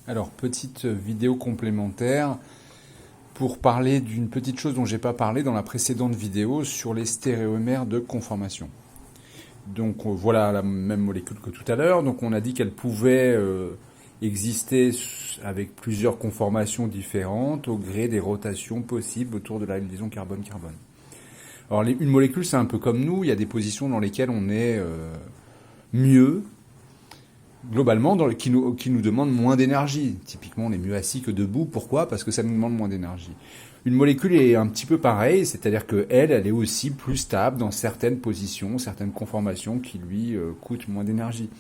Alors, petite vidéo complémentaire pour parler d'une petite chose dont j'ai pas parlé dans la précédente vidéo sur les stéréomères de conformation. Donc voilà la même molécule que tout à l'heure. Donc on a dit qu'elle pouvait exister avec plusieurs conformations différentes au gré des rotations possibles autour de la liaison carbone-carbone. Alors une molécule c'est un peu comme nous, il y a des positions dans lesquelles on est mieux, globalement, qui nous demandent moins d'énergie. Typiquement, on est mieux assis que debout. Pourquoi? Parce que ça nous demande moins d'énergie. Une molécule est un petit peu pareille, c'est-à-dire que elle est aussi plus stable dans certaines positions, certaines conformations qui lui coûtent moins d'énergie.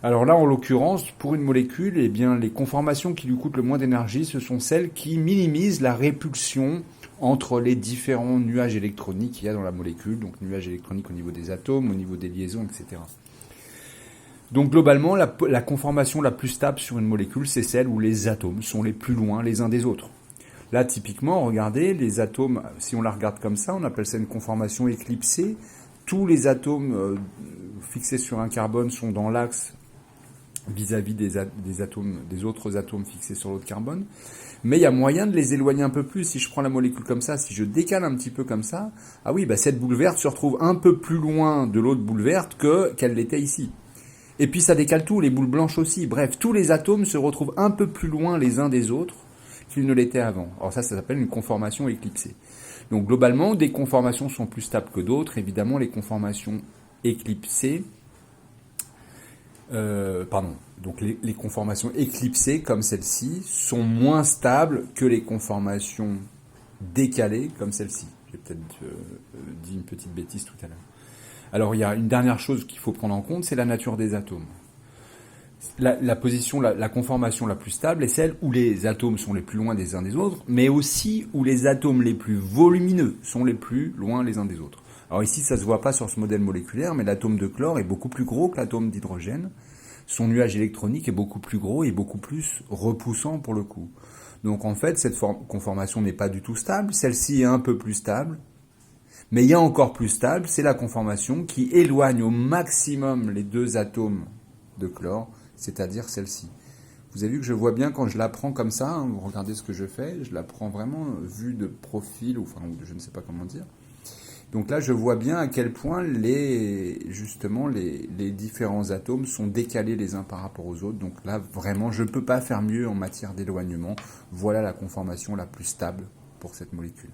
Alors là, en l'occurrence, pour une molécule, eh bien, les conformations qui lui coûtent le moins d'énergie, ce sont celles qui minimisent la répulsion entre les différents nuages électroniques qu'il y a dans la molécule, donc nuages électroniques au niveau des atomes, au niveau des liaisons, etc. Donc globalement, la conformation la plus stable sur une molécule, c'est celle où les atomes sont les plus loin les uns des autres. Là, typiquement, regardez, les atomes, si on la regarde comme ça, on appelle ça une conformation éclipsée. Tous les atomes fixés sur un carbone sont dans l'axe vis-à-vis des autres atomes fixés sur l'autre carbone. Mais il y a moyen de les éloigner un peu plus. Si je prends la molécule comme ça, si je décale un petit peu comme ça, ah oui, bah cette boule verte se retrouve un peu plus loin de l'autre boule verte qu'elle l'était ici. Et puis ça décale tout, les boules blanches aussi. Bref, tous les atomes se retrouvent un peu plus loin les uns des autres qu'ils ne l'étaient avant. Alors ça s'appelle une conformation éclipsée. Donc globalement, des conformations sont plus stables que d'autres. Évidemment, les conformations éclipsées... Donc les conformations éclipsées, comme celle-ci, sont moins stables que les conformations décalées, comme celle-ci. J'ai peut-être dit une petite bêtise tout à l'heure. Alors il y a une dernière chose qu'il faut prendre en compte, c'est la nature des atomes. La conformation la plus stable est celle où les atomes sont les plus loin des uns des autres, mais aussi où les atomes les plus volumineux sont les plus loin les uns des autres. Alors ici, ça ne se voit pas sur ce modèle moléculaire, mais l'atome de chlore est beaucoup plus gros que l'atome d'hydrogène. Son nuage électronique est beaucoup plus gros et beaucoup plus repoussant pour le coup. Donc en fait, cette conformation n'est pas du tout stable. Celle-ci est un peu plus stable. Mais il y a encore plus stable, c'est la conformation qui éloigne au maximum les deux atomes de chlore, c'est-à-dire celle-ci. Vous avez vu que je vois bien quand je la prends comme ça, hein, regardez ce que je fais, je la prends vraiment vue de profil, ou je ne sais pas comment dire. Donc là, je vois bien à quel point les différents atomes sont décalés les uns par rapport aux autres. Donc là, vraiment, je ne peux pas faire mieux en matière d'éloignement. Voilà la conformation la plus stable pour cette molécule.